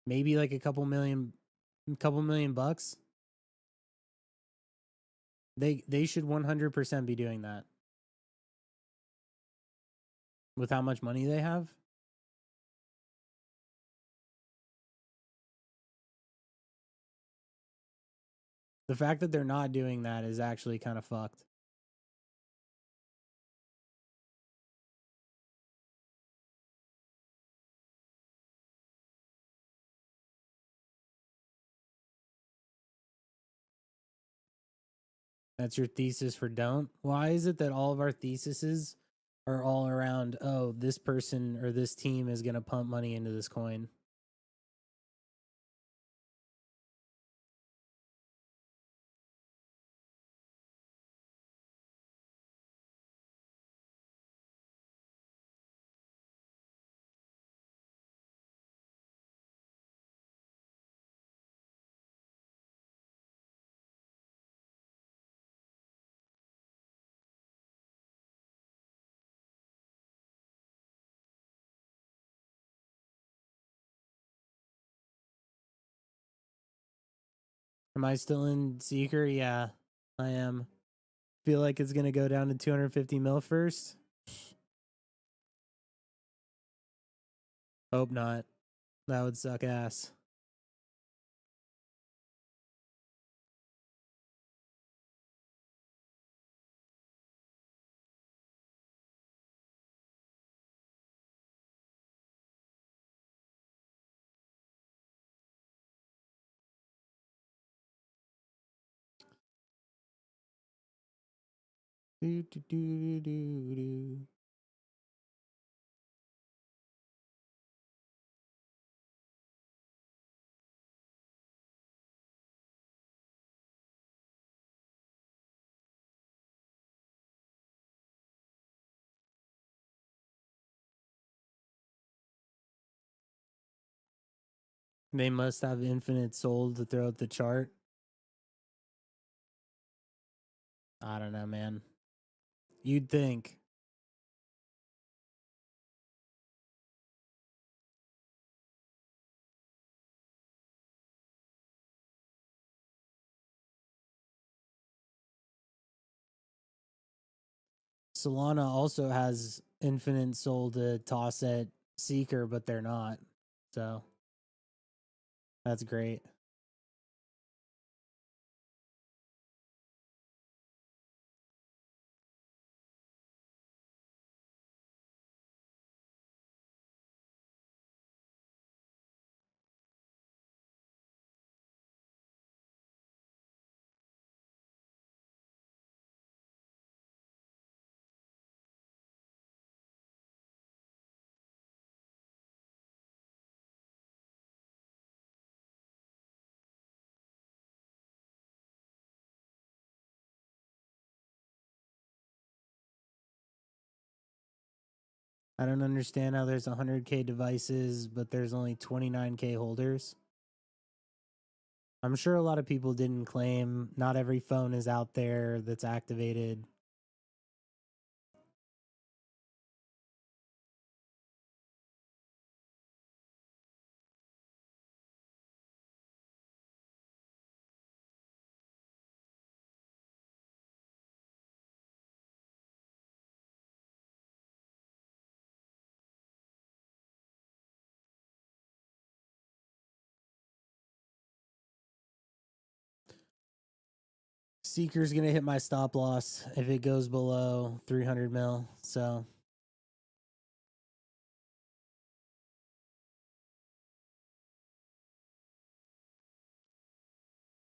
Maybe like a couple million bucks. They should 100% be doing that with how much money they have. The fact that they're not doing that is actually kind of fucked. That's your thesis for don't? Why is it that all of our theses are all around, oh, this person or this team is going to pump money into this coin? Am I still in Seeker? Yeah, I am. Feel like it's going to go down to 250 mil first? Hope not. That would suck ass. Do, do, do, do, do. They must have infinite soul to throw at the chart. I don't know, man. You'd think. Solana also has infinite soul to toss at Seeker, but they're not. So that's great. I don't understand how there's 100K devices, but there's only 29K holders. I'm sure a lot of people didn't claim. Not every phone is out there that's activated. Seeker's gonna hit my stop loss if it goes below 300 mil. So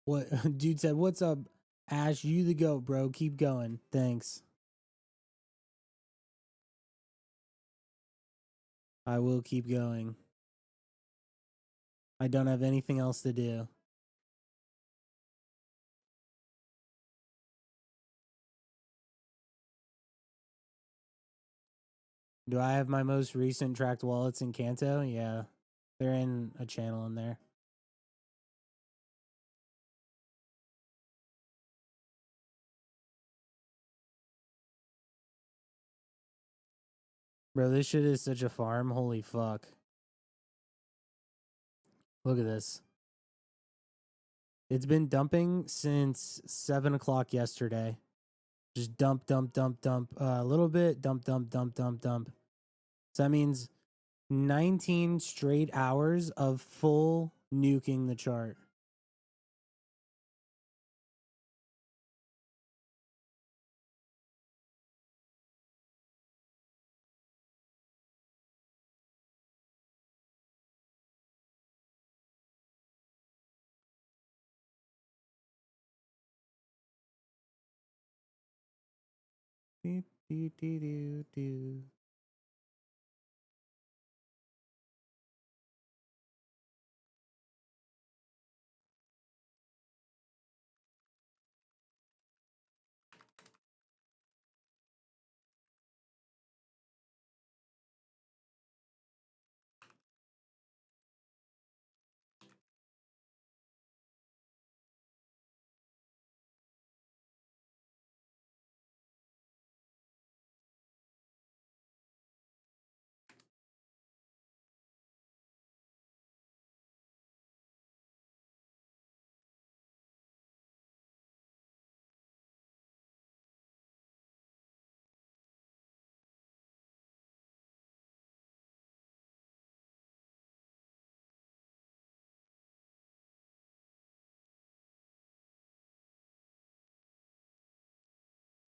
what dude said, what's up, Ash? You the goat, bro. Keep going. Thanks. I will keep going. I don't have anything else to do. Do I have my most recent tracked wallets in Kanto? Yeah. They're in a channel in there. Bro, this shit is such a farm. Holy fuck. Look at this. It's been dumping since 7 o'clock yesterday. Just dump, dump, dump, dump. A little bit. Dump, dump, dump, dump, dump. So that means 19 straight hours of full nuking the chart. Do, do, do, do, do.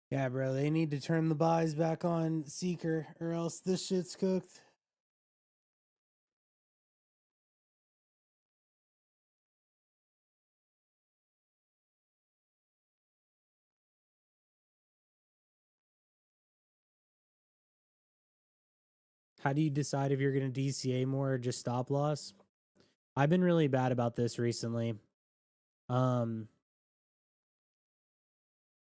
Yeah, bro, they need to turn the buys back on Seeker or else this shit's cooked. How do you decide if you're going to DCA more or just stop loss? I've been really bad about this recently.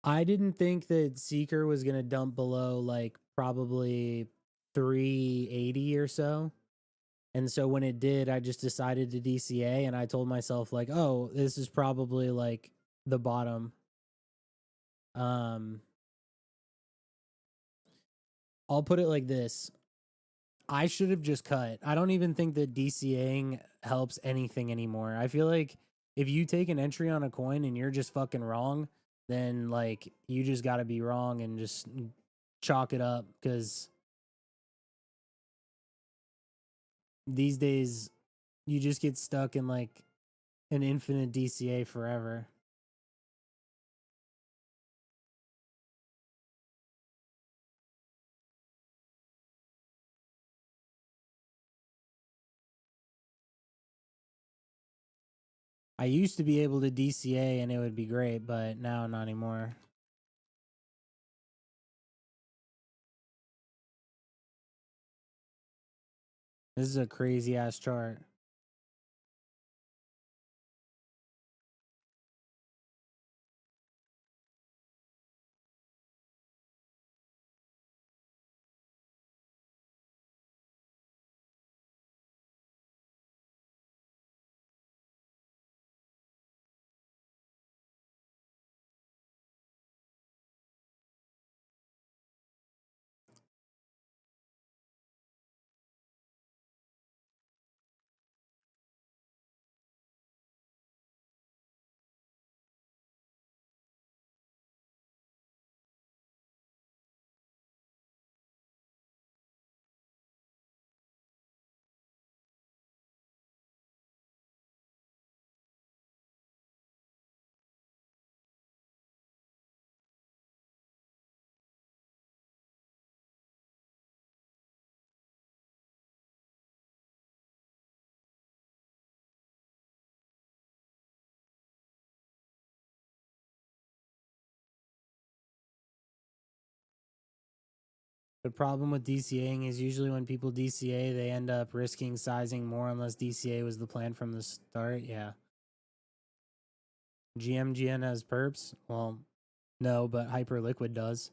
I didn't think that Seeker was going to dump below like probably 380 or so. And so when it did, I just decided to DCA and I told myself like, "Oh, this is probably like the bottom." Um I'll put it like this. I should have just cut. I don't even think that DCAing helps anything anymore. I feel like if you take an entry on a coin and you're just fucking wrong, then like you just got to be wrong and just chalk it up cuz these days you just get stuck in like an infinite DCA forever. I used to be able to DCA and it would be great, but now not anymore. This is a crazy ass chart. The problem with DCAing is usually when people DCA, they end up risking sizing more unless DCA was the plan from the start. Yeah. GMGN has perps? Well, no, but Hyperliquid does.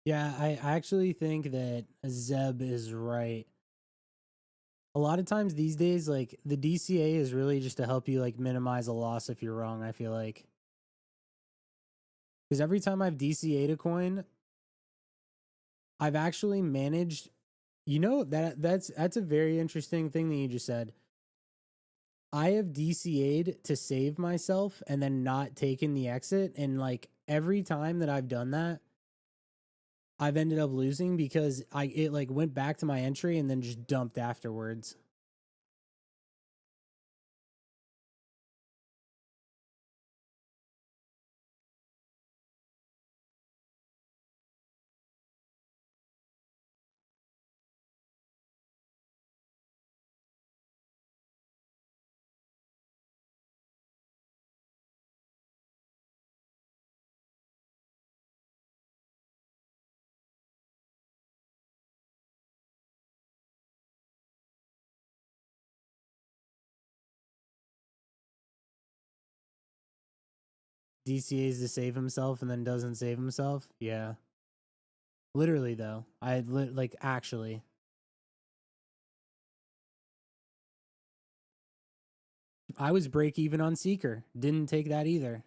Yeah, I actually think that Zeb is right. A lot of times these days, like the DCA is really just to help you like minimize a loss if you're wrong. I feel like because every time I've DCA'd a coin, I've actually managed. You know that's a very interesting thing that you just said. I have DCA'd to save myself and then not taken the exit, and like every time that I've done that, I've ended up losing because it like went back to my entry and then just dumped afterwards. DCA's to save himself and then doesn't save himself. Yeah. Literally though. Like actually. I was break even on Seeker. Didn't take that either.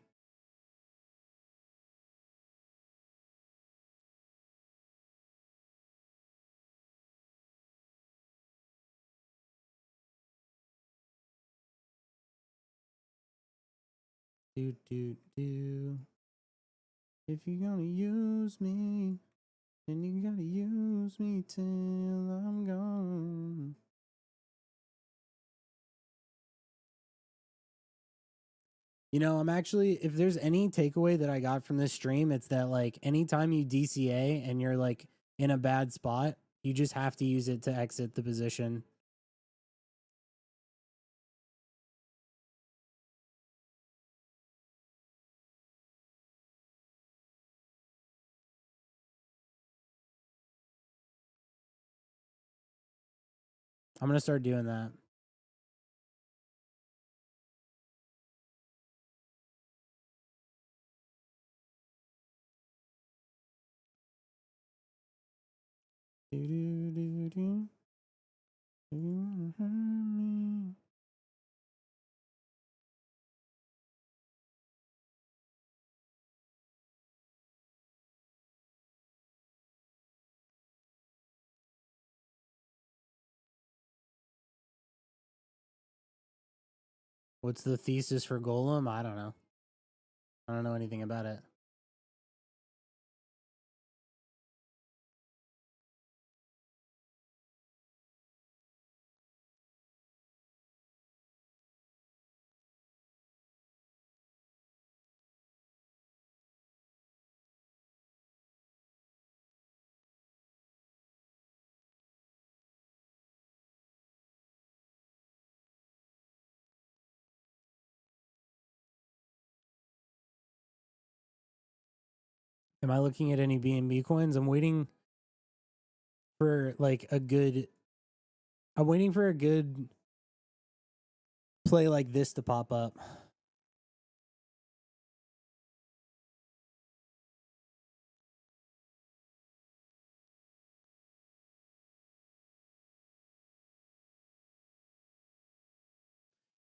Do do do. If you're gonna use me, then you gotta use me till I'm gone. You know, I'm actually, if there's any takeaway that I got from this stream, it's that like anytime you DCA and you're like in a bad spot, you just have to use it to exit the position. I'm gonna start doing that. Do do do do. Do you wanna hurt me? What's the thesis for Golem? I don't know. I don't know anything about it. Am I looking at any BNB coins? I'm waiting for like a good. I'm waiting for a good play like this to pop up.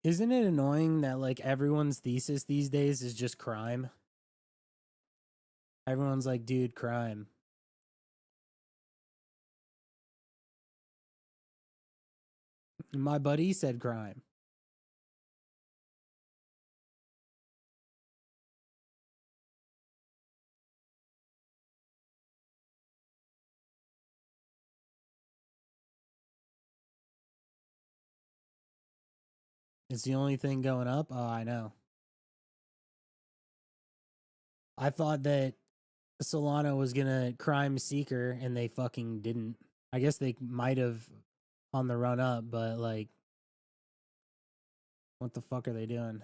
Isn't it annoying that like everyone's thesis these days is just crime? Everyone's like, dude, crime. My buddy said crime. It's the only thing going up. Oh, I know. I thought that Solana was gonna crime Seeker, and they fucking didn't. I guess they might have on the run up, but like, what the fuck are they doing?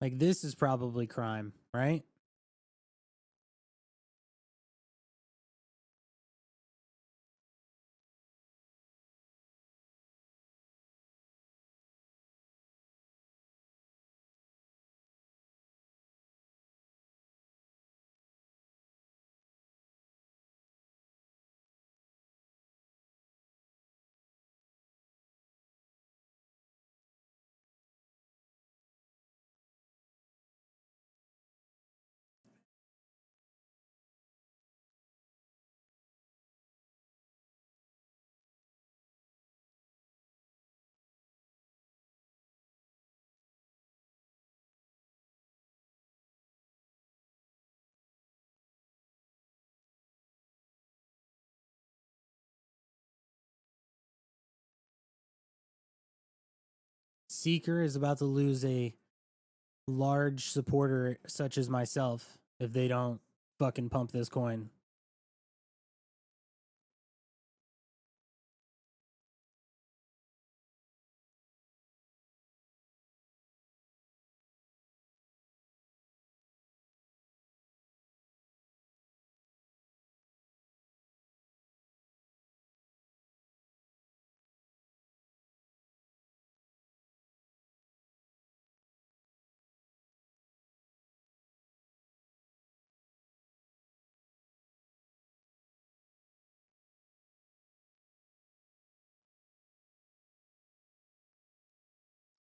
Like, this is probably crime, right? Seeker is about to lose a large supporter such as myself if they don't fucking pump this coin.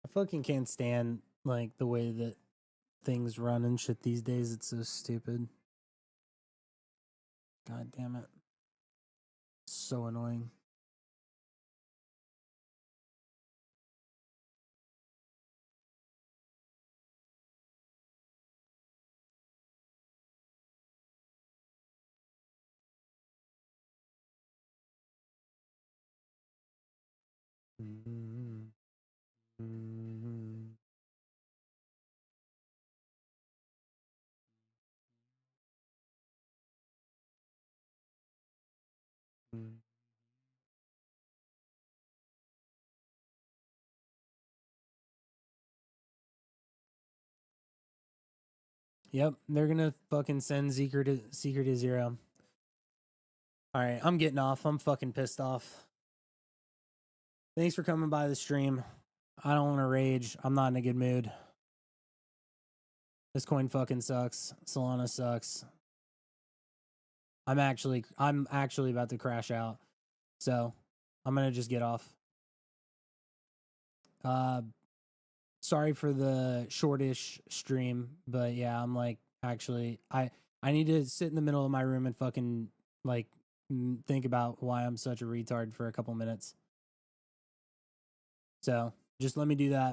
I fucking can't stand like the way that things run and shit these days. It's so stupid. God damn it. So annoying. Mm-hmm. Mm-hmm. Mm-hmm. Yep, they're gonna fucking send Seeker to 0. All right, I'm getting off. I'm fucking pissed off. Thanks for coming by the stream. I don't want to rage. I'm not in a good mood. This coin fucking sucks. Solana sucks. I'm actually about to crash out. So, I'm going to just get off. Sorry for the shortish stream, but yeah, I'm like actually I need to sit in the middle of my room and fucking like think about why I'm such a retard for a couple minutes. So, just let me do that.